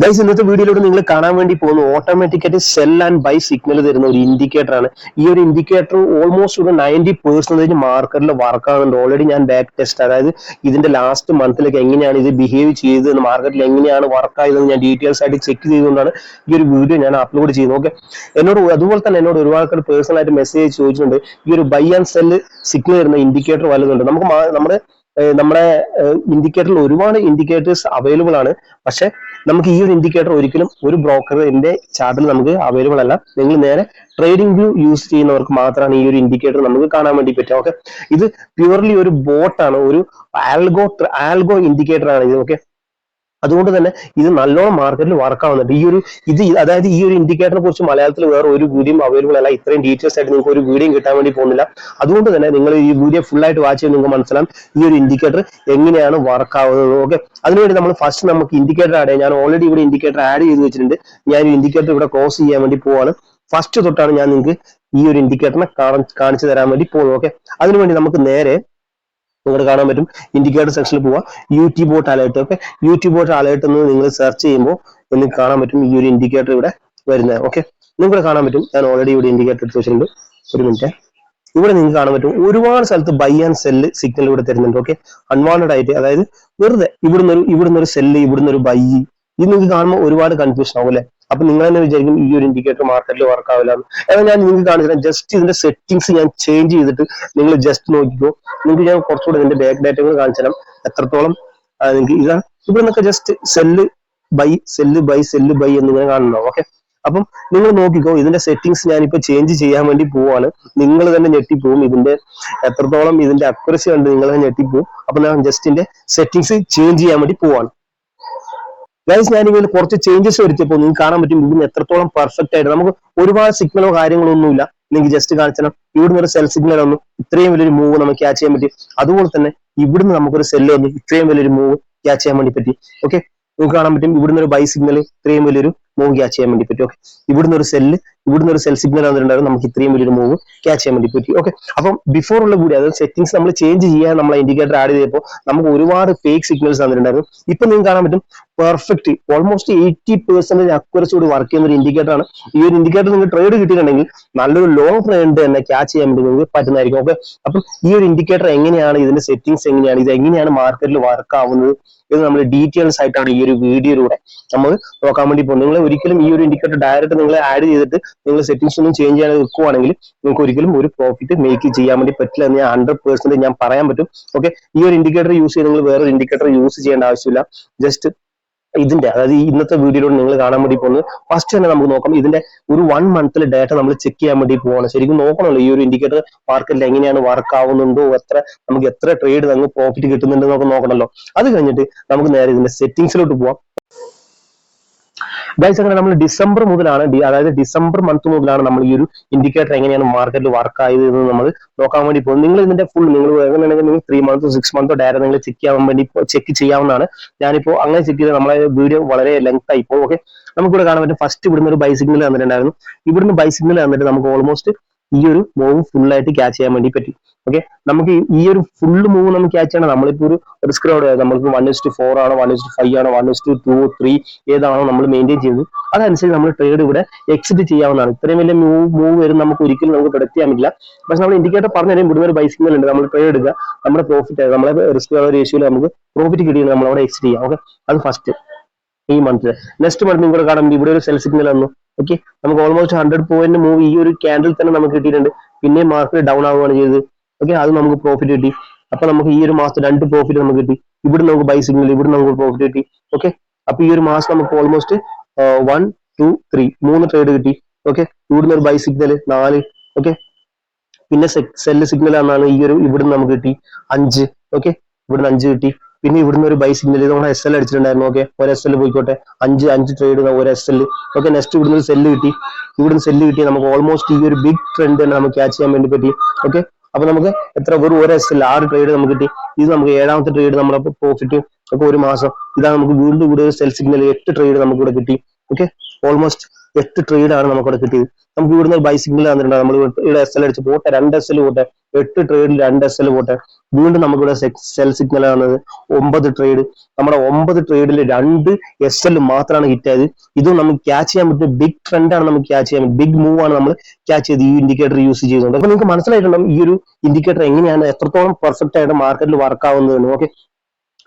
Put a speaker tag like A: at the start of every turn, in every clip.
A: Guys ഇന്നത്തെ വീഡിയോയിലൂടെ നിങ്ങൾ കാണാൻ വേണ്ടി പോകുന്ന ഓട്ടോമാറ്റിക്കായിട്ട് സെൽ ആൻഡ് ബൈ സിഗ്നൽ തരുന്ന ഒരു ഇൻഡിക്കേറ്റർ ആണ്. ഈ ഒരു ഇൻഡിക്കേറ്റർ ഓൾമോസ്റ്റ് ഒരു 90% മാർക്കറ്റിൽ വർക്ക് ആകുന്നുണ്ട്. ഓൾറെഡി ഞാൻ ബാക്ക് ടെസ്റ്റ്, അതായത് ഇതിന്റെ ലാസ്റ്റ് മന്തിലേക്ക് എങ്ങനെയാണ് ഇത് ബിഹേവ് ചെയ്തത്, മാർക്കറ്റിൽ എങ്ങനെയാണ് വർക്ക് ആയതെന്ന് ഞാൻ ഡീറ്റെയിൽസ് ആയിട്ട് ചെക്ക് ചെയ്തുകൊണ്ടാണ് ഈ ഒരു വീഡിയോ ഞാൻ അപ്ലോഡ് ചെയ്യുന്നത്. ഓക്കെ, അതുപോലെ തന്നെ എന്നോട് ഒരുപാട് പേഴ്സണൽ ആയിട്ട് മെസ്സേജ് ചോദിച്ചിട്ടുണ്ട്, ഈ ഒരു ബൈ ആൻഡ് സെൽ സിഗ്നൽ തരുന്ന ഇൻഡിക്കേറ്റർ വല്ലതുണ്ട്. നമ്മുടെ ഇൻഡിക്കേറ്ററിൽ ഒരുപാട് ഇൻഡിക്കേറ്റേഴ്സ് അവൈലബിൾ ആണ്. പക്ഷെ നമുക്ക് ഈ ഒരു ഇൻഡിക്കേറ്റർ ഒരിക്കലും ഒരു ബ്രോക്കറിന്റെ ചാർട്ടിൽ നമുക്ക് അവൈലബിൾ അല്ല. നിങ്ങൾ നേരെ ട്രേഡിംഗ് വ്യൂ യൂസ് ചെയ്യുന്നവർക്ക് മാത്രമാണ് ഈ ഒരു ഇൻഡിക്കേറ്റർ നമുക്ക് കാണാൻ വേണ്ടി പറ്റുക. ഓക്കെ, ഇത് പ്യുവർലി ഒരു ബോട്ടാണ്, ഒരു ആൽഗോ ഇൻഡിക്കേറ്റർ ആണ് ഇത്. ഓക്കെ, അതുകൊണ്ട് തന്നെ ഇത് നല്ലോണം മാർക്കറ്റിൽ വർക്ക് ആവുന്നുണ്ട്. അതായത് ഈ ഒരു ഇൻഡിക്കേറ്ററിനെ കുറിച്ച് മലയാളത്തിൽ വേറെ ഒരു വീഡിയോ അവൈലബിൾ അല്ല. ഇത്രയും ഡീറ്റെയിൽസ് ആയിട്ട് നിങ്ങൾക്ക് ഒരു വീഡിയോ കിട്ടാൻ വേണ്ടി പോകുന്നില്ല. അതുകൊണ്ട് തന്നെ നിങ്ങൾ ഈ വീഡിയോ ഫുൾ ആയിട്ട് വാച്ച് ചെയ്ത് നിങ്ങൾക്ക് മനസ്സിലാവും ഈ ഒരു ഇൻഡിക്കേറ്റർ എങ്ങനെയാണ് വർക്ക് ആവുന്നത്. ഓക്കെ, അതിനുവേണ്ടി നമ്മൾ ഫസ്റ്റ് നമുക്ക് ഇൻഡിക്കേറ്റർ ആഡ് ചെയ്യാം. ഞാൻ ഓൾറെഡി ഇവിടെ ഇൻഡിക്കേറ്റർ ആഡ് ചെയ്ത് വെച്ചിട്ടുണ്ട്. ഞാൻ ഈ ഇൻഡിക്കേറ്റർ ഇവിടെ ക്രോസ് ചെയ്യാൻ വേണ്ടി പോവാണ്. ഫസ്റ്റ് തൊട്ടാണ് ഞാൻ നിങ്ങൾക്ക് ഈ ഒരു ഇൻഡിക്കേറ്ററിനെ കാണിച്ചു തരാൻ വേണ്ടി പോകുന്നത്. ഓക്കെ, അതിനുവേണ്ടി നമുക്ക് നേരെ നിങ്ങൾക്ക് കാണാൻ പറ്റും ഇൻഡിക്കേറ്റർ സെക്ഷനിൽ പോവാ, UT bot alert. Okay, UT bot alert എന്ന് നിങ്ങൾ സെർച്ച് ചെയ്യുമ്പോൾ നിങ്ങൾക്ക് കാണാൻ പറ്റും ഈ ഒരു ഇൻഡിക്കേറ്റർ ഇവിടെ വരുന്നത്. ഓക്കെ, നിങ്ങൾക്ക് കാണാൻ പറ്റും ഞാൻ ഓൾറെഡി ഇവിടെ ഇൻഡിക്കേറ്റർ എടുത്ത് വെച്ചിട്ടുണ്ട്. ഒരു മിനിറ്റ്, ഇവിടെ നിങ്ങൾക്ക് കാണാൻ പറ്റും ഒരുപാട് സ്ഥലത്ത് ബൈ ആൻഡ് സെല്ല് സിഗ്നൽ ഇവിടെ തരുന്നുണ്ട്. ഓക്കെ, അൺവാണ്ടഡ് ആയിട്ട്, അതായത് വെറുതെ ഇവിടുന്ന് ഒരു സെല്ല്, ഇവിടുന്ന് ഒരു ബൈ, ഇത് നിങ്ങൾക്ക് കാണുമ്പോൾ ഒരുപാട് കൺഫ്യൂഷൻ ആവും അല്ലെ. അപ്പൊ നിങ്ങൾ തന്നെ വിചാരിക്കും ഈ ഒരു ഇൻഡിക്കേറ്റർ മാർക്കറ്റിൽ വർക്ക് ആവില്ല. എന്നാൽ ഞാൻ നിങ്ങൾക്ക് കാണിച്ചു ജസ്റ്റ് ഇതിന്റെ സെറ്റിംഗ്സ് ഞാൻ ചേഞ്ച് ചെയ്തിട്ട് നിങ്ങൾ ജസ്റ്റ് നോക്കിക്കോ. നിങ്ങൾക്ക് ഞാൻ കുറച്ചുകൂടെ ഇതിന്റെ ബാക്ക് ഡാറ്റകൾ കാണിച്ചു തരാം എത്രത്തോളം നിങ്ങൾക്ക് ഇതാണ്. ഇവിടെ നിന്നൊക്കെ ജസ്റ്റ് സെല്ല് ബൈ എന്നിങ്ങനെ കാണുന്നു. ഓക്കെ, അപ്പം നിങ്ങൾ നോക്കിക്കോ, ഇതിന്റെ സെറ്റിംഗ്സ് ഞാനിപ്പോ ചേഞ്ച് ചെയ്യാൻ വേണ്ടി പോവാണ്. നിങ്ങൾ തന്നെ ഞെട്ടിപ്പോവും, ഇതിന്റെ എത്രത്തോളം ഇതിന്റെ അക്യുറസി ഉണ്ട്, നിങ്ങൾ തന്നെ ഞെട്ടിപ്പോവും. അപ്പൊ ഞാൻ ജസ്റ്റ് ഇതിന്റെ സെറ്റിംഗ്സ് ചേഞ്ച് ചെയ്യാൻ വേണ്ടി പോവാണ്. ഗൈസ്, ഞാനിങ്ങനെ കുറച്ച് ചേഞ്ചസ് വരുത്തിയപ്പോൾ നിങ്ങൾക്ക് കാണാൻ പറ്റും ഇവിടുന്ന് എത്രത്തോളം പെർഫെക്റ്റ് ആയിട്ട്, നമുക്ക് ഒരുപാട് സിഗ്നലോ കാര്യങ്ങളോ ഒന്നുമില്ല. നിങ്ങൾക്ക് ജസ്റ്റ് കാണിച്ചാൽ ഇവിടുന്ന് ഒരു സെൽ സിഗ്നൽ വന്നു, ഇത്രയും വലിയൊരു മൂവ് നമുക്ക് ക്യാച്ച് ചെയ്യാൻ പറ്റി. അതുപോലെ തന്നെ ഇവിടുന്ന് നമുക്കൊരു സെല്ല് വന്നു, ഇത്രയും വലിയൊരു മൂവ് ക്യാച്ച് ചെയ്യാൻ വേണ്ടി പറ്റി. ഓക്കെ, നിങ്ങൾക്ക് കാണാൻ പറ്റും ഇവിടുന്ന് ഒരു ബൈ സിഗ്നൽ, ഇത്രയും വലിയൊരു മൂവ് ക്യാച്ച് ചെയ്യാൻ വേണ്ടി പറ്റും. ഓക്കെ, ഇവിടുന്ന് ഒരു സെൽ സിഗ്നൽ വന്നിട്ടുണ്ടായിരുന്നു, നമുക്ക് ഇത്രയും വലിയൊരു മൂവ് ക്യാച്ച് ചെയ്യാൻ വേണ്ടി പറ്റി. ഓക്കെ, അപ്പം ബിഫോർ ഉള്ള വീഡിയോ, അതായത് സെറ്റിംഗ്സ് നമ്മൾ ചേഞ്ച് ചെയ്യാൻ നമ്മൾ ഇൻഡിക്കേറ്റർ ആഡ് ചെയ്തപ്പോൾ നമുക്ക് ഒരുപാട് ഫേക്ക് സിഗ്നൽസ് വന്നിട്ടുണ്ടായിരുന്നു. ഇപ്പൊ നിങ്ങൾക്ക് കാണാൻ പറ്റും പെർഫെക്റ്റ്, ഓൾമോസ്റ്റ് 80% അക്യുറസിയോട് വർക്ക് ചെയ്യുന്ന ഒരു ഇൻഡിക്കേറ്റർ ആണ്. ഈ ഒരു ഇൻഡിക്കേറ്റർ നിങ്ങൾ ട്രേഡ് കിട്ടിയിട്ടുണ്ടെങ്കിൽ നല്ലൊരു ലോങ് ട്രെൻഡ് തന്നെ ക്യാച്ച് ചെയ്യാൻ വേണ്ടി നിങ്ങൾക്ക് പറ്റുന്നതായിരിക്കും. ഓക്കെ, അപ്പം ഈ ഒരു ഇൻഡിക്കേറ്റർ എങ്ങനെയാണ്, ഇതിന്റെ സെറ്റിംഗ്സ് എങ്ങനെയാണ്, ഇത് എങ്ങനെയാണ് മാർക്കറ്റിൽ വർക്ക് ആവുന്നത്, ഇത് നമ്മൾ ഡീറ്റെയിൽസ് ആയിട്ടാണ് ഈ ഒരു വീഡിയോയിലൂടെ നമ്മൾ നോക്കാൻ വേണ്ടി പോകുന്നത്. നിങ്ങൾ ഒരിക്കലും ഈ ഒരു ഇൻഡിക്കേറ്റർ ഡയറക്റ്റ് നിങ്ങൾ ആഡ് ചെയ്തിട്ട് നിങ്ങൾ സെറ്റിംഗ്സ് ഒന്നും ചേഞ്ച് ചെയ്യാതെ വെക്കുവാണെങ്കിൽ നിങ്ങൾക്ക് ഒരിക്കലും ഒരു പ്രോഫിറ്റ് മേക്ക് ചെയ്യാൻ വേണ്ടി പറ്റില്ല എന്ന് ഞാൻ 100% ഞാൻ പറയാൻ പറ്റും. ഓക്കെ, ഈ ഒരു ഇൻഡിക്കേറ്റർ യൂസ് ചെയ്ത് നിങ്ങൾ വേറൊരു ഇൻഡിക്കേറ്റർ യൂസ് ചെയ്യേണ്ട ആവശ്യമില്ല. ജസ്റ്റ് ഇതിന്റെ, അതായത് ഇന്നത്തെ വീഡിയോയിലൂടെ നിങ്ങൾ കാണാൻ വേണ്ടി പോകുന്നത് ഫസ്റ്റ് തന്നെ നമുക്ക് നോക്കാം. ഇതിന്റെ ഒരു 1 മന്തിലെ ഡാറ്റ നമ്മൾ ചെക്ക് ചെയ്യാൻ വേണ്ടി പോവാണ്. ശരിക്കും നോക്കണമല്ലോ ഈ ഒരു ഇൻഡിക്കേറ്റർ മാർക്കറ്റിൽ എങ്ങനെയാണ് വർക്ക് ആവുന്നുണ്ടോ, നമുക്ക് എത്ര ട്രേഡ് നമുക്ക് പ്രോഫിറ്റ് കിട്ടുന്നുണ്ടോ എന്നൊക്കെ നോക്കണമല്ലോ. അത് കഴിഞ്ഞിട്ട് നമുക്ക് നേരെ ഇതിന്റെ സെറ്റിംഗ്സിലോട്ട് പോവാം. ഗൈസ്, അങ്ങനെ നമ്മൾ ഡിസംബർ മുതലാണ്, അതായത് ഡിസംബർ മന്ത് മുതലാണ് നമ്മൾ ഈ ഒരു ഇൻഡിക്കേറ്റർ എങ്ങനെയാണ് മാർക്കറ്റിൽ വർക്ക് ആയത് എന്ന് നമ്മൾ നോക്കാൻ വേണ്ടി പോകും. നിങ്ങൾ ഇതിന്റെ ഫുൾ നിങ്ങൾ എങ്ങനെയാണെങ്കിൽ നിങ്ങൾ 3 മന്ത് 6 മന്ത് ഡയറ നിങ്ങൾ ചെക്ക് ചെയ്യാവുന്നതാണ്. ഞാനിപ്പോ അങ്ങനെ ചെക്ക് ചെയ്ത് നമ്മളെ വീഡിയോ വളരെ ലെങ്ത് ആയിപ്പോ. ഓക്കെ, നമുക്കിവിടെ കാണാൻ പറ്റും ഫസ്റ്റ് ഇവിടുന്ന് ഒരു ബൈ സിഗ്നൽ വന്നിട്ടുണ്ടായിരുന്നു. ഇവിടുന്ന് ബൈ സിഗ്നൽ വന്നിട്ട് നമുക്ക് ഓൾമോസ്റ്റ് ഈ ഒരു മൂവ് ഫുൾ ആയിട്ട് ക്യാച്ച് ചെയ്യാൻ വേണ്ടി പറ്റി. ഓക്കെ, നമുക്ക് ഈ ഒരു ഫുള്ള് മൂവ് നമുക്ക് ക്യാച്ച് ചെയ്യണം. നമ്മളിപ്പോ ഒരു റിസ്ക് നമുക്ക് 1:4 ആണോ, 1:5 ആണോ, 1:2, 3 ഏതാണോ നമ്മൾ മെയിൻറ്റെയിൻ ചെയ്തത്, അതനുസരിച്ച് നമ്മൾ ട്രേഡ് ഇവിടെ എക്സിറ്റ് ചെയ്യാവുന്നതാണ്. ഇത്രയും വലിയ മൂവ് വരും നമുക്ക് ഒരിക്കലും നമുക്ക് പ്രൊഡക്റ്റ് ചെയ്യാൻ പറ്റില്ല. പക്ഷെ നമ്മൾ ഇൻഡിക്കേറ്റർ പറഞ്ഞു തരും ഇവിടുന്ന് ഒരു ബൈ സിഗ്നൽ ഉണ്ട്, നമ്മൾ ട്രേഡ് എടുക്കുക, നമ്മുടെ പ്രോഫിറ്റ്, നമ്മളെ റിസ്ക് റേഷ്യോയിൽ നമുക്ക് പ്രോഫിറ്റ് കിട്ടിയത് നമ്മൾ അവിടെ എക്സിറ്റ് ചെയ്യാം. ഓക്കെ, അത് ഫസ്റ്റ് ഈ മന്ത്. നെക്സ്റ്റ് മന്ത് ഇവിടെ കാണാൻ ഇവിടെ ഒരു സെൽ സിഗ്നൽ വന്നു. ഓക്കെ, നമുക്ക് ഓൾമോസ്റ്റ് 100 പോയിന്റ് മൂവ് ഈ ഒരു ക്യാൻഡിൽ തന്നെ നമുക്ക് കിട്ടിയിട്ടുണ്ട്. പിന്നെ മാർക്കറ്റ് ഡൗൺ ആവുകയാണ് ചെയ്തത്. ഓക്കെ, അത് നമുക്ക് പ്രോഫിറ്റ് കിട്ടി. അപ്പൊ നമുക്ക് ഈ ഒരു മാസത്തെ 2 പ്രോഫിറ്റ് നമുക്ക് കിട്ടി. ഇവിടെ നമുക്ക് ബൈ സിഗ്നൽ, ഇവിടെ നമുക്ക് പ്രോഫിറ്റ് കിട്ടി. ഓക്കെ, അപ്പൊ ഈ ഒരു മാസം നമുക്ക് ഓൾമോസ്റ്റ് 1, 2, 3 ട്രേഡ് കിട്ടി. ഓക്കെ, ഇവിടുന്ന് ഒരു ബൈ സിഗ്നൽ 4. ഓക്കെ, പിന്നെ സെല്ല് സിഗ്നൽ എന്നാണ് ഇവിടുന്ന് നമുക്ക് കിട്ടി 5. ഓക്കെ, ഇവിടുന്ന് 5 കിട്ടി. പിന്നെ ഇവിടുന്ന് ഒരു ബൈ സിഗ്നൽ, ഇത് നമ്മൾ SL അടിച്ചിട്ടുണ്ടായിരുന്നു. ഓക്കെ, ഒരു SL പോയിക്കോട്ടെ, 5 ട്രേഡ് ഒരു SL. ഓക്കെ, നെക്സ്റ്റ് ഇവിടുന്ന് ഒരു സെല്ല് കിട്ടി. ഇവിടുന്ന് സെല്ല് കിട്ടി. നമുക്ക് ഓൾമോസ്റ്റ് ഈ ഒരു ബിഗ് ട്രെൻഡ് തന്നെ നമുക്ക് ക്യാച്ച് ചെയ്യാൻ വേണ്ടി പറ്റി. ഓക്കെ, അപ്പൊ നമുക്ക് ഒരു SL 6 ട്രേഡ് നമുക്ക് കിട്ടി. ഇത് നമുക്ക് 7ാമത്തെ ട്രേഡ് നമ്മളെ പ്രോഫിറ്റ്. ഒക്കെ ഒരു മാസം ഇതാണ് നമുക്ക് വീണ്ടും ഇവിടെ ഒരു സെൽ സിഗ്നൽ 8 ട്രേഡ് നമുക്ക് ഇവിടെ കിട്ടി. ഓക്കെ, ഓൾമോസ്റ്റ് 8 ട്രേഡാണ് നമുക്കിവിടെ കിട്ടിയത്. നമുക്ക് ഇവിടുന്ന് ഒരു ബൈ സിഗ്നൽ തന്നിട്ടുണ്ട്. നമ്മൾ ഇവിടെ SL അടിച്ച് പോട്ടെ, 2 SL പോട്ടെ, 8 ട്രേഡിൽ 2 SL പോട്ടെ. വീണ്ടും നമുക്കിവിടെ സെൽ സിഗ്നൽ ആണത് 9 ട്രേഡ്. നമ്മുടെ 9 ട്രേഡിൽ 2 SL മാത്രമാണ് ഹിറ്റ് ആയത്. ഇതും നമുക്ക് ക്യാച്ച് ചെയ്യാൻ പറ്റും. ബിഗ് ട്രെൻഡ് ആണ് നമുക്ക് ക്യാച്ച് ചെയ്യാൻ പറ്റും. ബിഗ് മൂവ് ആണ് നമ്മൾ ക്യാച്ച് ചെയ്ത് ഈ ഇൻഡിക്കേറ്റർ യൂസ് ചെയ്യുന്നുണ്ട്. അപ്പൊ നിങ്ങൾക്ക് മനസ്സിലായിട്ടുണ്ടാവും ഈ ഒരു ഇൻഡിക്കേറ്റർ എങ്ങനെയാണ് എത്രത്തോളം പെർഫെക്റ്റ് ആയിട്ട് മാർക്കറ്റിൽ വർക്ക് ആവുന്നതെന്ന്. ഓക്കെ,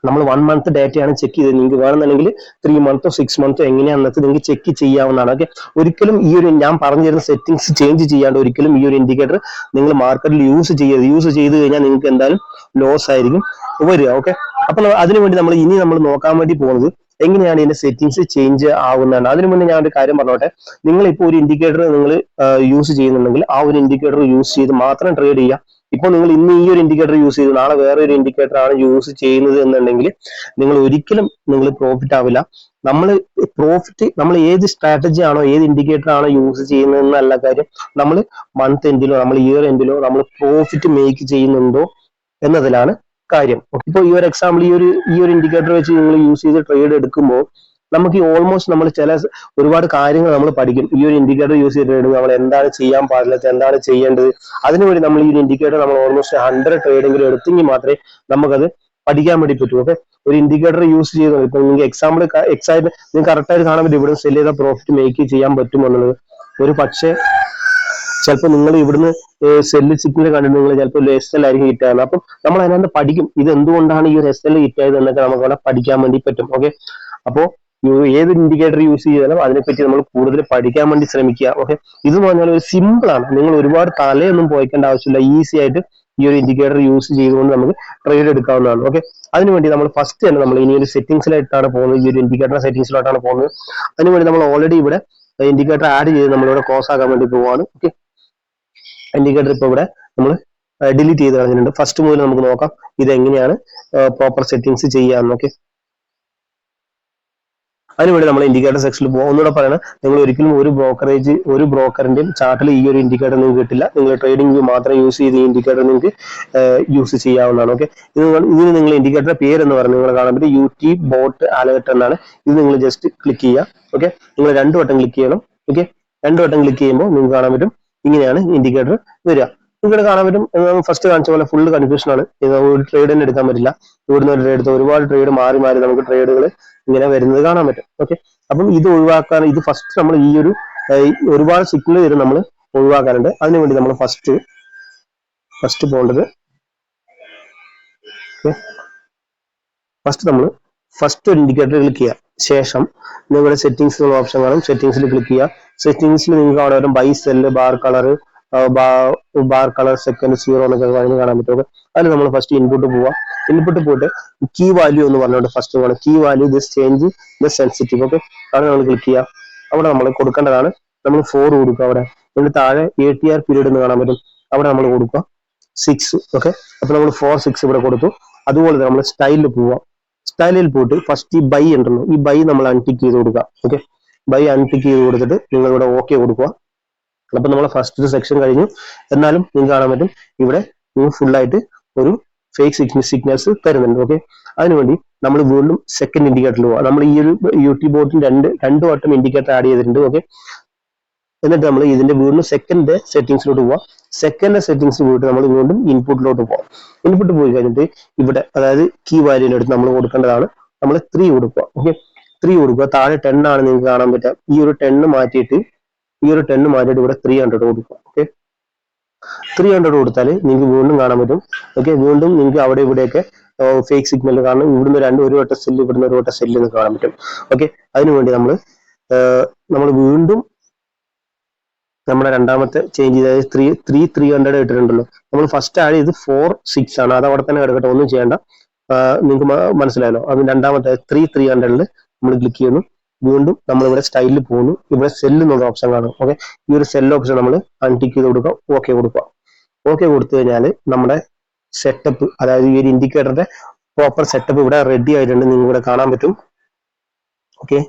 A: നമ്മൾ 1 മന്ത് ഡേറ്റയാണ് ചെക്ക് ചെയ്തത്. നിങ്ങൾക്ക് വേണമെന്നുണ്ടെങ്കിൽ 3 മന്തോ 6 മന്തോ എങ്ങനെയാണെന്നൊക്കെ നിങ്ങൾക്ക് ചെക്ക് ചെയ്യാവുന്നതാണ്. ഓക്കെ, ഒരിക്കലും ഈ ഒരു ഞാൻ പറഞ്ഞു തരുന്ന സെറ്റിംഗ്സ് ചേഞ്ച് ചെയ്യാണ്ട് ഒരിക്കലും ഈ ഒരു ഇൻഡിക്കേറ്റർ നിങ്ങൾ മാർക്കറ്റിൽ യൂസ് ചെയ്യരുത്. യൂസ് ചെയ്ത് കഴിഞ്ഞാൽ നിങ്ങൾക്ക് എന്തായാലും ലോസ് ആയിരിക്കും വരിക. ഓക്കെ, അപ്പൊ അതിനുവേണ്ടി നമ്മൾ നോക്കാൻ വേണ്ടി പോകുന്നത് എങ്ങനെയാണ് ഇതിന്റെ സെറ്റിംഗ്സ് ചേഞ്ച് ആവുന്നതാണ്. അതിനു മുന്നേ ഞാൻ ഒരു കാര്യം പറഞ്ഞോട്ടെ. നിങ്ങൾ ഇപ്പോൾ ഒരു ഇൻഡിക്കേറ്റർ നിങ്ങൾ യൂസ് ചെയ്യുന്നുണ്ടെങ്കിൽ ആ ഒരു ഇൻഡിക്കേറ്റർ യൂസ് ചെയ്ത് മാത്രം ട്രേഡ് ചെയ്യുക. ഇപ്പോൾ നിങ്ങൾ ഇന്ന് ഈ ഒരു ഇൻഡിക്കേറ്റർ യൂസ് ചെയ്തു, നാളെ വേറെ ഒരു ഇൻഡിക്കേറ്റർ ആണ് യൂസ് ചെയ്യുന്നത് എന്നുണ്ടെങ്കിൽ നിങ്ങൾ ഒരിക്കലും പ്രോഫിറ്റ് ആവില്ല. നമ്മൾ ഏത് സ്ട്രാറ്റജി ആണോ ഏത് ഇൻഡിക്കേറ്റർ ആണോ യൂസ് ചെയ്യുന്നത് എന്നല്ല കാര്യം. നമ്മൾ മന്ത് എൻഡിലോ നമ്മൾ ഇയർ എൻഡിലോ നമ്മൾ പ്രോഫിറ്റ് മേക്ക് ചെയ്യുന്നുണ്ടോ എന്നതിലാണ് കാര്യം. ഇപ്പോൾ ഈ ഒരു എക്സാമ്പിൾ ഈ ഒരു ഇൻഡിക്കേറ്റർ വെച്ച് നിങ്ങൾ യൂസ് ചെയ്ത് ട്രേഡ് എടുക്കുമ്പോൾ നമുക്ക് ഓൾമോസ്റ്റ് നമ്മൾ ഒരുപാട് കാര്യങ്ങൾ നമ്മൾ പഠിക്കും. ഈ ഒരു ഇൻഡിക്കേറ്റർ യൂസ് ചെയ്ത് നമ്മൾ എന്താണ് ചെയ്യാൻ പാടില്ലാത്ത, എന്താണ് ചെയ്യേണ്ടത്, അതിനുവേണ്ടി നമ്മൾ ഈ ഒരു ഇൻഡിക്കേറ്റർ നമ്മൾ ഓൾമോസ്റ്റ് 100 ട്രേഡെങ്കിലും എടുത്തെങ്കിൽ മാത്രമേ നമുക്കത് പഠിക്കാൻ വേണ്ടി പറ്റൂ. ഓക്കെ, ഒരു ഇൻഡിക്കേറ്റർ യൂസ് ചെയ്ത് ഇപ്പൊ നിങ്ങൾക്ക് എക്സാമ്പിൾ എക്സാക്ട് നിങ്ങൾക്ക് കറക്റ്റായിട്ട് കാണാൻ പറ്റും ഇവിടെ സെല് ചെയ്ത പ്രോഫിറ്റ് മേക്ക് ചെയ്യാൻ പറ്റുമെന്നുള്ളത്. ഒരു പക്ഷേ ചിലപ്പോൾ നിങ്ങൾ ഇവിടുന്ന് സെല്ല് സിഗ്നൽ കണ്ടിട്ട് നിങ്ങൾ ചിലപ്പോൾ SL ആയിരിക്കും ഹിറ്റ് ആകുന്നത്. അപ്പം നമ്മൾ അതിനകത്ത് പഠിക്കും ഇത് എന്തുകൊണ്ടാണ് ഈ ഒരു SL ഹിറ്റ് ആയത് എന്നൊക്കെ നമുക്ക് അവിടെ പഠിക്കാൻ വേണ്ടി പറ്റും. ഓക്കെ, അപ്പോൾ ഏത് ഇൻഡിക്കേറ്റർ യൂസ് ചെയ്താലും അതിനെപ്പറ്റി നമ്മൾ കൂടുതൽ പഠിക്കാൻ വേണ്ടി ശ്രമിക്കുക. ഓക്കെ, ഇത് പറഞ്ഞാൽ ഒരു സിമ്പിൾ ആണ്. നിങ്ങൾ ഒരുപാട് തലയൊന്നും പോയിക്കേണ്ട ആവശ്യമില്ല. ഈസി ആയിട്ട് ഈ ഒരു ഇൻഡിക്കേറ്റർ യൂസ് ചെയ്തുകൊണ്ട് നമുക്ക് ട്രേഡ് എടുക്കാവുന്നതാണ്. ഓക്കെ, അതിനുവേണ്ടി നമ്മൾ ഫസ്റ്റ് തന്നെ നമ്മൾ ഇനി ഒരു സെറ്റിംഗ്സിലായിട്ടാണ് പോകുന്നത്. ഈ ഒരു ഇൻഡിക്കേറ്റർ സെറ്റിംഗ്സിലോട്ടാണ് പോകുന്നത്. അതിനുവേണ്ടി നമ്മൾ ഓൾറെഡി ഇവിടെ ഇൻഡിക്കേറ്റർ ആഡ് ചെയ്ത് നമ്മളിവിടെ ക്ലോസ് ആക്കാൻ വേണ്ടി പോവാണ്. ഓക്കെ, ഇൻഡിക്കേറ്റർ ഇപ്പോൾ ഇവിടെ നമ്മൾ ഡിലീറ്റ് ചെയ്ത് കളഞ്ഞിട്ടുണ്ട്. ഫസ്റ്റ് മുതൽ നമുക്ക് നോക്കാം ഇത് എങ്ങനെയാണ് പ്രോപ്പർ സെറ്റിംഗ്സ് ചെയ്യാമെന്ന്. ഓക്കെ, അതിനുവേണ്ടി നമ്മൾ ഇൻഡിക്കേറ്റർ സെക്ഷനിൽ പോകും. ഒന്നുകൂടെ പറയണം, നിങ്ങൾ ഒരിക്കലും ഒരു ബ്രോക്കറിന്റെയും ചാർട്ടിൽ ഈ ഒരു ഇൻഡിക്കേറ്റർ നിങ്ങൾക്ക് കിട്ടില്ല. നിങ്ങൾ ട്രേഡിംഗ് വ്യൂ മാത്രം യൂസ് ചെയ്ത് ഈ ഇൻഡിക്കേറ്റർ നിങ്ങൾക്ക് യൂസ് ചെയ്യാവുന്നതാണ്. ഓക്കെ, ഇതിന് നിങ്ങൾ ഇൻഡിക്കേറ്റർ പേര് എന്ന് പറഞ്ഞാൽ നിങ്ങൾ കാണാൻ പറ്റും UT ബോട്ട് അലേർട്ട് എന്നാണ്. ഇത് നിങ്ങൾ ജസ്റ്റ് ക്ലിക്ക് ചെയ്യുക. ഓക്കെ, നിങ്ങൾ 2 വട്ടം ക്ലിക്ക് ചെയ്യണം. ഓക്കെ, 2 വട്ടം ക്ലിക്ക് ചെയ്യുമ്പോൾ നിങ്ങൾക്ക് കാണാൻ പറ്റും ഇങ്ങനെയാണ് ഇൻഡിക്കേറ്റർ വരിക. ഇവിടെ കാണാൻ പറ്റും ഫസ്റ്റ് കാണിച്ച പോലെ ഫുള്ള് കൺഫ്യൂഷൻ ആണ്. ഒരു ട്രേഡ് തന്നെ എടുക്കാൻ പറ്റില്ല. ഇവിടുന്ന് ഒരു ട്രേഡ് എടുത്ത് ഒരുപാട് ട്രേഡ് മാറി നമുക്ക് ട്രേഡുകൾ ഇങ്ങനെ വരുന്നത് കാണാൻ പറ്റും. ഓക്കെ, അപ്പം ഇത് ഒഴിവാക്കാൻ ഇത് ഫസ്റ്റ് നമ്മൾ ഈ ഒരു ഒരുപാട് സിഗ്നൽ വരും നമ്മൾ ഒഴിവാക്കാനുണ്ട്. അതിനുവേണ്ടി നമ്മൾ ഫസ്റ്റ് പോകേണ്ടത് ഫസ്റ്റ് ഒരു ഇൻഡിക്കേറ്റർ ക്ലിക്ക് ചെയ്യുക. ശേഷം നിങ്ങളുടെ സെറ്റിംഗ്സ് എന്നുള്ള ഓപ്ഷൻ കാണും. സെറ്റിംഗ്സിൽ ക്ലിക്ക് ചെയ്യുക. സെറ്റിംഗ്സിൽ നിങ്ങൾക്ക് അവിടെ വരും by cell bar colour second 0 എന്നൊക്കെ കാണാൻ പറ്റും. അതിൽ നമ്മൾ ഫസ്റ്റ് ഇൻപുട്ട് പോവാം. ഇൻപുട്ട് പോയിട്ട് കീ വാല്യൂ എന്ന് പറഞ്ഞുകൊണ്ട് ഫസ്റ്റ് വേണം key value this change the sensitive. Okay, അവിടെ നമ്മൾ ക്ലിക്ക് ചെയ്യാം. അവിടെ നമ്മൾ കൊടുക്കേണ്ടതാണ് നമ്മൾ 4 കൊടുക്കുക. അവിടെ അതിന് താഴെ ATR പീരീഡ് എന്ന് കാണാൻ പറ്റും. അവിടെ നമ്മൾ കൊടുക്കുക 6. ഓക്കെ, അപ്പൊ നമ്മൾ 4 6 ഇവിടെ കൊടുത്തു. അതുപോലെ നമ്മൾ സ്റ്റൈലിൽ പോവാം. സ്റ്റൈലിൽ പോയിട്ട് ഫസ്റ്റ് ഈ ബൈ ഉണ്ടല്ലോ, ഈ ബൈ നമ്മൾ അൺടിക്ക് ചെയ്ത് കൊടുക്കുക. ഓക്കെ, ബൈ അൺടിക്ക് ചെയ്ത് കൊടുത്തിട്ട് നിങ്ങൾ ഇവിടെ ഓക്കെ കൊടുക്കുക. അപ്പൊ നമ്മൾ ഫസ്റ്റ് സെക്ഷൻ കഴിഞ്ഞു. എന്നാലും നിങ്ങൾക്ക് കാണാൻ പറ്റും ഇവിടെ ഫുള്ളായിട്ട് ഒരു ഫേക്ക് സിഗ്നൽസ് തരുന്നുണ്ട്. ഓക്കെ, അതിനുവേണ്ടി നമ്മൾ വീണ്ടും സെക്കൻഡ് ഇൻഡിക്കേറ്ററിൽ പോവാം. നമ്മൾ ഈ ഒരു UT ബോട്ടിന് രണ്ട് വട്ടം ഇൻഡിക്കേറ്റർ ആഡ് ചെയ്തിട്ടുണ്ട്. ഓക്കെ, എന്നിട്ട് നമ്മൾ ഇതിന്റെ വീണ്ടും സെക്കൻഡ് സെറ്റിംഗ്സിലോട്ട് പോവാം. സെക്കൻഡ് സെറ്റിംഗ്സ് പോയിട്ട് നമ്മൾ വീണ്ടും ഇൻപുട്ടിലോട്ട് പോവാം. ഇൻപുട്ട് പോയി കഴിഞ്ഞിട്ട് ഇവിടെ അതായത് കീ വാല്യൂവിന്റെ അടുത്ത് നമ്മൾ കൊടുക്കേണ്ടതാണ് നമ്മൾ 3 കൊടുക്കുക. ഓക്കെ, 3 കൊടുക്കുക. താഴെ 10 ആണ് നിങ്ങൾക്ക് കാണാൻ പറ്റുക. ഈ ഒരു 10 മാറ്റിയിട്ട് ഇവിടെ 300 കൊടുക്കുക. ഓക്കെ, 300 കൊടുത്താൽ നിങ്ങൾക്ക് വീണ്ടും കാണാൻ പറ്റും. ഓക്കെ, വീണ്ടും നിങ്ങൾക്ക് അവിടെ ഇവിടെയൊക്കെ ഫേക്ക് സിഗ്നൽ കാരണം ഇവിടുന്ന് ഒരു വട്ടം സെല്ല് ഇവിടുന്ന് ഒരു വട്ടം സെല്ല് എന്ന് കാണാൻ പറ്റും. ഓക്കെ, അതിനുവേണ്ടി നമ്മൾ വീണ്ടും നമ്മുടെ രണ്ടാമത്തെ ചേഞ്ച് ചെയ്താൽ 300 ഇട്ടിട്ടുണ്ടല്ലോ. നമ്മൾ ഫസ്റ്റ് ആഡ് ചെയ്ത് 4 6 ആണ്. അത് അവിടെ തന്നെ കിടക്കട്ടെ, ഒന്നും ചെയ്യേണ്ട. നിങ്ങൾക്ക് മനസ്സിലായല്ലോ. അത് രണ്ടാമത്തെ 300 നമ്മൾ ക്ലിക്ക് ചെയ്യുന്നു. വീണ്ടും നമ്മൾ ഇവിടെ സ്റ്റൈലിൽ പോകുന്നു. ഇവിടെ സെല്ല് എന്നുള്ള ഓപ്ഷൻ കാണും. ഓക്കെ, ഈ ഒരു സെല്ല് ഓപ്ഷൻ നമ്മൾ അൺടിക്ക് ചെയ്ത് കൊടുക്കുക. ഓക്കെ കൊടുക്കുക. ഓക്കെ കൊടുത്തു കഴിഞ്ഞാൽ നമ്മുടെ സെറ്റപ്പ് അതായത് ഈ ഒരു ഇൻഡിക്കേറ്ററിന്റെ പ്രോപ്പർ സെറ്റപ്പ് ഇവിടെ റെഡി ആയിട്ടുണ്ട്. നിങ്ങൾക്ക് ഇവിടെ കാണാൻ പറ്റും. ഓക്കെ,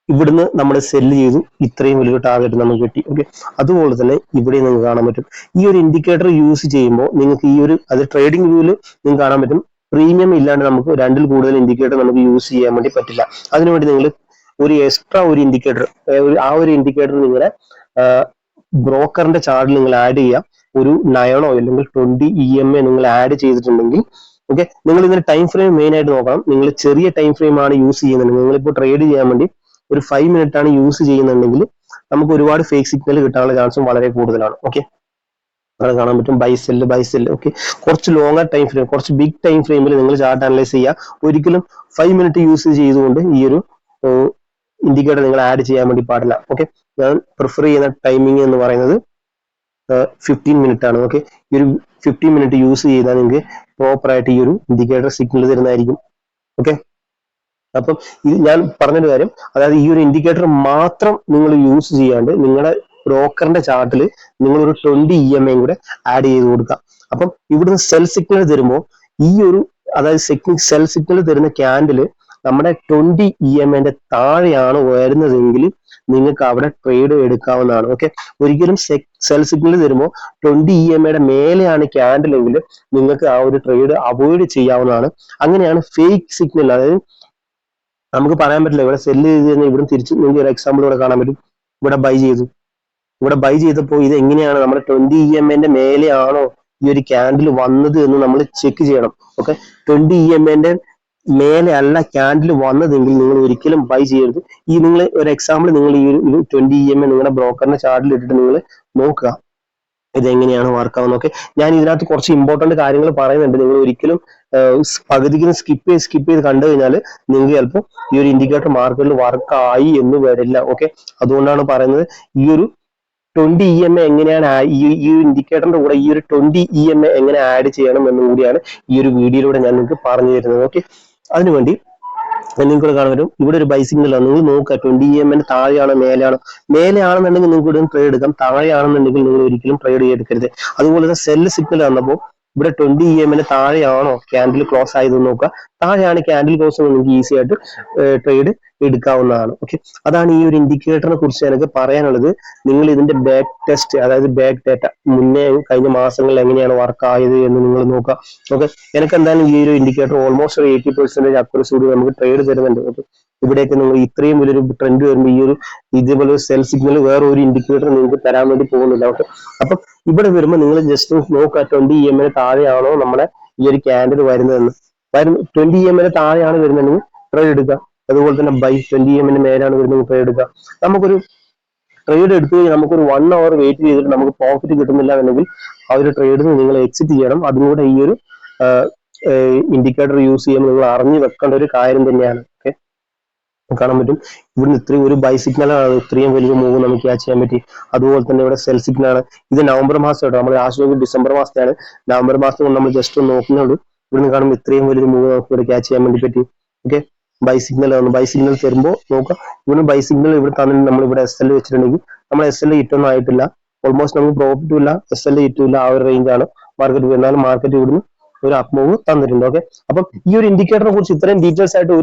A: ഇവിടുന്ന് നമ്മൾ സെല്ല് ചെയ്തു. ഇത്രയും വലിയ ടാർഗറ്റ് നമുക്ക് കിട്ടി. ഓക്കെ, അതുപോലെ തന്നെ ഇവിടെ നിങ്ങൾക്ക് കാണാൻ പറ്റും. ഈ ഒരു ഇൻഡിക്കേറ്റർ യൂസ് ചെയ്യുമ്പോൾ നിങ്ങൾക്ക് അത് ട്രേഡിംഗ് വ്യൂവിൽ നിങ്ങൾക്ക് കാണാൻ പറ്റും. പ്രീമിയം ഇല്ലാണ്ട് നമുക്ക് 2ൽ കൂടുതൽ ഇൻഡിക്കേറ്റർ നമുക്ക് യൂസ് ചെയ്യാൻ വേണ്ടി പറ്റില്ല. അതിനുവേണ്ടി നിങ്ങൾ ഒരു എക്സ്ട്രാ ഒരു ഇൻഡിക്കേറ്റർ, ആ ഒരു ഇൻഡിക്കേറ്റർ നിങ്ങളുടെ ബ്രോക്കറിന്റെ ചാർട്ടിൽ നിങ്ങൾ ആഡ് ചെയ്യുക. ഒരു 9 അല്ലെങ്കിൽ 20 EMA നിങ്ങൾ ആഡ് ചെയ്തിട്ടുണ്ടെങ്കിൽ ഓക്കെ, നിങ്ങൾ ഇതിന്റെ ടൈം ഫ്രെയിം മെയിൻ ആയിട്ട് നോക്കണം. നിങ്ങൾ ചെറിയ ടൈം ഫ്രെയിം ആണ് യൂസ് ചെയ്യുന്നുണ്ടെങ്കിൽ, നിങ്ങളിപ്പോൾ ട്രേഡ് ചെയ്യാൻ വേണ്ടി ഒരു 5 മിനിറ്റ് ആണ് യൂസ് ചെയ്യുന്നുണ്ടെങ്കിൽ നമുക്ക് ഒരുപാട് ഫേക്ക് സിഗ്നൽ കിട്ടാനുള്ള ചാൻസും വളരെ കൂടുതലാണ്. ഓക്കെ, അത് കാണാൻ പറ്റും ബൈ സെല്ല്. ഓക്കെ, കുറച്ച് ലോങ്ങർ ടൈം ഫ്രെയിം, കുറച്ച് ബിഗ് ടൈം ഫ്രെയിമിൽ നിങ്ങൾ ചാർട്ട് അനലൈസ് ചെയ്യുക. ഒരിക്കലും 5 മിനിറ്റ് യൂസ് ചെയ്തുകൊണ്ട് ഈ ഒരു ഇൻഡിക്കേറ്റർ നിങ്ങൾ ആഡ് ചെയ്യാൻ വേണ്ടി പാടില്ല. ഓക്കെ, ഞാൻ പ്രിഫർ ചെയ്യുന്ന ടൈമിംഗ് എന്ന് പറയുന്നത് 15 മിനിറ്റ് ആണ്. ഓക്കെ, ഈ ഒരു 15 മിനിറ്റ് യൂസ് ചെയ്താൽ നിങ്ങൾക്ക് പ്രോപ്പർ ആയിട്ട് ഈ ഒരു ഇൻഡിക്കേറ്റർ സിഗ്നൽ തരുന്നതായിരിക്കും. ഓക്കെ, അപ്പം ഇത് ഞാൻ പറഞ്ഞൊരു കാര്യം, അതായത് ഈ ഒരു ഇൻഡിക്കേറ്റർ മാത്രം നിങ്ങൾ യൂസ് ചെയ്യാണ്ട് നിങ്ങളുടെ ബ്രോക്കറിന്റെ ചാർട്ടിൽ നിങ്ങൾ ഒരു 20 EMA കൂടെ ആഡ് ചെയ്ത് കൊടുക്കുക. അപ്പം ഇവിടുന്ന് സെൽ സിഗ്നൽ തരുമ്പോൾ ഈ ഒരു, അതായത് സെൽ സിഗ്നൽ തരുന്ന ക്യാൻഡില് നമ്മുടെ 20 EMA താഴെയാണ് വരുന്നതെങ്കിൽ നിങ്ങൾക്ക് അവിടെ ട്രേഡ് എടുക്കാവുന്നതാണ്. ഓക്കെ, ഒരിക്കലും സെൽ സിഗ്നൽ തരുമ്പോൾ 20 EMA മേലെയാണ് ക്യാൻഡിൽ എങ്കിൽ നിങ്ങൾക്ക് ആ ഒരു ട്രേഡ് അവോയ്ഡ് ചെയ്യാവുന്നതാണ്. അങ്ങനെയാണ് ഫേക്ക് സിഗ്നൽ, അതായത് നമുക്ക് പറയാൻ പറ്റില്ല ഇവിടെ സെല്ല് ചെയ്ത് കഴിഞ്ഞാൽ ഇവിടെ തിരിച്ച് നിങ്ങൾക്ക് ഒരു എക്സാമ്പിൾ ഇവിടെ കാണാൻ പറ്റും. ഇവിടെ ബൈ ചെയ്തപ്പോൾ ഇത് എങ്ങനെയാണ് നമ്മുടെ 20 EMA മേലെയാണോ ഈ ഒരു ക്യാൻഡിൽ വന്നത് എന്ന് നമ്മൾ ചെക്ക് ചെയ്യണം. ഓക്കെ, 20 EMA മേലെ അല്ല ക്യാൻഡിൽ വന്നതെങ്കിൽ നിങ്ങൾ ഒരിക്കലും ബൈ ചെയ്യരുത്. ഈ നിങ്ങൾ ഒരു എക്സാമ്പിൾ, നിങ്ങൾ ഈ ഒരു 20 EMA നിങ്ങളുടെ ബ്രോക്കറിന്റെ ചാർട്ടിൽ ഇട്ടിട്ട് നിങ്ങൾ നോക്കുക ഇതെങ്ങനെയാണ് വർക്ക് ആവുന്നത്. ഓക്കെ, ഞാൻ ഇതിനകത്ത് കുറച്ച് ഇമ്പോർട്ടന്റ് കാര്യങ്ങൾ പറയുന്നുണ്ട്. നിങ്ങൾ ഒരിക്കലും പകുതിക്ക് സ്കിപ്പ് ചെയ്ത് കണ്ടു കഴിഞ്ഞാൽ നിങ്ങൾക്ക് ചിലപ്പോൾ ഈ ഒരു ഇൻഡിക്കേറ്റർ മാർക്കറ്റിൽ വർക്ക് ആയി എന്ന് വരില്ല. ഓക്കെ, അതുകൊണ്ടാണ് പറയുന്നത് ഈ ഒരു 20 EMA എങ്ങനെയാണ് ഈ ഇൻഡിക്കേറ്ററിന്റെ കൂടെ ഈ ഒരു 20 EMA എങ്ങനെ ആഡ് ചെയ്യണം എന്നും കൂടിയാണ് ഈ ഒരു വീഡിയോയിലൂടെ ഞാൻ നിങ്ങൾക്ക് പറഞ്ഞു തരുന്നത്. ഓക്കെ, അതിനുവേണ്ടി നിങ്ങൾക്ക് കാണാൻ പറ്റും ഇവിടെ ഒരു ബൈ സിഗ്നൽ ആണ്. നിങ്ങൾ നോക്കുക 20 EMA താഴെയാണോ മേലെയാണെന്നുണ്ടെങ്കിൽ നിങ്ങൾക്ക് ഇവിടെ ട്രേഡ് എടുക്കാം. താഴെയാണെന്നുണ്ടെങ്കിൽ നിങ്ങൾ ഒരിക്കലും ട്രേഡ് എടുക്കരുത്. അതുപോലെ തന്നെ സെല്ല് സിഗ്നൽ വന്നപ്പോൾ ഇവിടെ 20 EMA താഴെയാണോ ക്യാൻഡിൽ ക്ലോസ് ആയത് നോക്കുക. താഴെയാണ് ക്യാൻഡിൽ ക്ലോസ്, നിങ്ങൾക്ക് ഈസി ആയിട്ട് ട്രേഡ് എടുക്കാവുന്നതാണ്. ഓക്കെ, അതാണ് ഈ ഒരു ഇൻഡിക്കേറ്ററിനെ കുറിച്ച് എനിക്ക് പറയാനുള്ളത്. നിങ്ങൾ ഇതിന്റെ ബാക്ക് ടെസ്റ്റ്, അതായത് ബാക്ക് ഡാറ്റ മുന്നേ കഴിഞ്ഞ മാസങ്ങളിൽ എങ്ങനെയാണ് വർക്ക് ആയത് എന്ന് നിങ്ങൾ നോക്കുക. ഓക്കെ, എനിക്ക് എന്തായാലും ഈ ഒരു ഇൻഡിക്കേറ്റർ ഓൾമോസ്റ്റ് 80% അക്യുറസിയോട് നമുക്ക് ട്രേഡ് തരുന്നുണ്ട്. ഓക്കെ, ഇവിടെയൊക്കെ നിങ്ങൾ ഇത്രയും വലിയൊരു ട്രെൻഡ് വരുമ്പോൾ ഈ ഒരു ഇതേപോലെ സെൽ സിഗ്നൽ വേറെ ഒരു ഇൻഡിക്കേറ്റർ നിങ്ങൾക്ക് തരാൻ വേണ്ടി പോകുന്നില്ല. ഓക്കെ, അപ്പം ഇവിടെ വരുമ്പോൾ നിങ്ങൾ ജസ്റ്റ് നോക്കുക 20 EMA താഴെയാണോ നമ്മുടെ ഈ ഒരു ക്യാൻഡിൽ വരുന്നതെന്ന്. 20 EMA താഴെയാണ് വരുന്നതെങ്കിൽ ട്രേഡ് എടുക്കുക. അതുപോലെ തന്നെ ബൈ 20 EMA മേലാണ് വരുന്നത് ട്രേഡ് എടുക്കുക. നമുക്കൊരു ട്രേഡ് എടുത്തു കഴിഞ്ഞാൽ നമുക്കൊരു 1 hour വെയിറ്റ് ചെയ്തിട്ട് നമുക്ക് പ്രോഫിറ്റ് കിട്ടുന്നില്ല എന്നുണ്ടെങ്കിൽ ആ ഒരു ട്രേഡിൽ നിങ്ങൾ എക്സിറ്റ് ചെയ്യണം. അതിലൂടെ ഈ ഒരു ഇൻഡിക്കേറ്റർ യൂസ് ചെയ്യുമ്പോൾ നിങ്ങൾ അറിഞ്ഞു വെക്കേണ്ട ഒരു കാര്യം തന്നെയാണ്. ഓക്കെ, കാണാൻ പറ്റും ഇവിടുന്ന് ഇത്രയും ഒരു ബൈ സിഗ്നലാണ്, ഇത്രയും വലിയ മൂവ് നമുക്ക് ക്യാച്ച് ചെയ്യാൻ പറ്റി. അതുപോലെ തന്നെ ഇവിടെ സെൽ സിഗ്നലാണ്. ഇത് നവംബർ മാസം കേട്ടോ, നമ്മൾ ലാസ്റ്റ് ഡിസംബർ മാസത്തെയാണ്. നവംബർ മാസം കൊണ്ട് നമ്മൾ ജസ്റ്റ് ഒന്ന് നോക്കുന്നുള്ളൂ. ഇവിടുന്ന് കാണുമ്പോൾ ഇത്രയും വലിയൊരു മൂവ് നമുക്ക് ഇവിടെ ക്യാച്ച് ചെയ്യാൻ വേണ്ടി പറ്റി. ഓക്കെ, ബൈ സിഗ്നൽ ആണ്. ബൈ സിഗ്നൽ തരുമ്പോൾ നോക്കാം, ഇവിടെ ബൈ സിഗ്നൽ ഇവിടെ തന്നെ നമ്മൾ ഇവിടെ SL വെച്ചിട്ടുണ്ടെങ്കിൽ നമ്മൾ SL ഹിറ്റൊന്നും ആയിട്ടില്ല. ഓൾമോസ്റ്റ് നമുക്ക് പ്രോഫിറ്റും ഇല്ല, SL ഹിറ്റും ഇല്ല. ആ ഒരു റേഞ്ചാണ് മാർക്കറ്റ്. എന്നാലും മാർക്കറ്റ് ഇവിടുന്ന് ഒരു അപ്പ് മൂവ് തന്നിട്ടുണ്ട്. ഓക്കെ, അപ്പം ഈ ഒരു ഇൻഡിക്കേറ്ററിനെ കുറിച്ച് ഇത്രയും ഡീറ്റെയിൽസ് ആയിട്ട്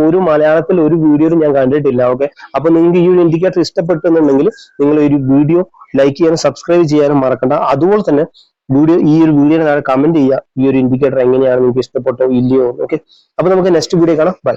A: ഒരു മലയാളത്തിൽ ഒരു വീഡിയോയിൽ ഞാൻ കണ്ടിട്ടില്ല. ഓക്കെ, അപ്പൊ നിങ്ങൾക്ക് ഈ ഒരു ഇൻഡിക്കേറ്റർ ഇഷ്ടപ്പെട്ടെന്നുണ്ടെങ്കിൽ നിങ്ങൾ ഒരു വീഡിയോ ലൈക്ക് ചെയ്യാനും സബ്സ്ക്രൈബ് ചെയ്യാനും മറക്കണ്ട. അതുപോലെ തന്നെ ഈ ഒരു വീഡിയോയുടെ താഴെ കമന്റ് ചെയ്യുക ഈ ഒരു ഇൻഡിക്കേറ്റർ എങ്ങനെയാണ് നിങ്ങൾക്ക് ഇഷ്ടപ്പെട്ടോ ഇല്ലയോ. ഓക്കെ, അപ്പൊ നമുക്ക് നെക്സ്റ്റ് വീഡിയോ കാണാം. ബൈ.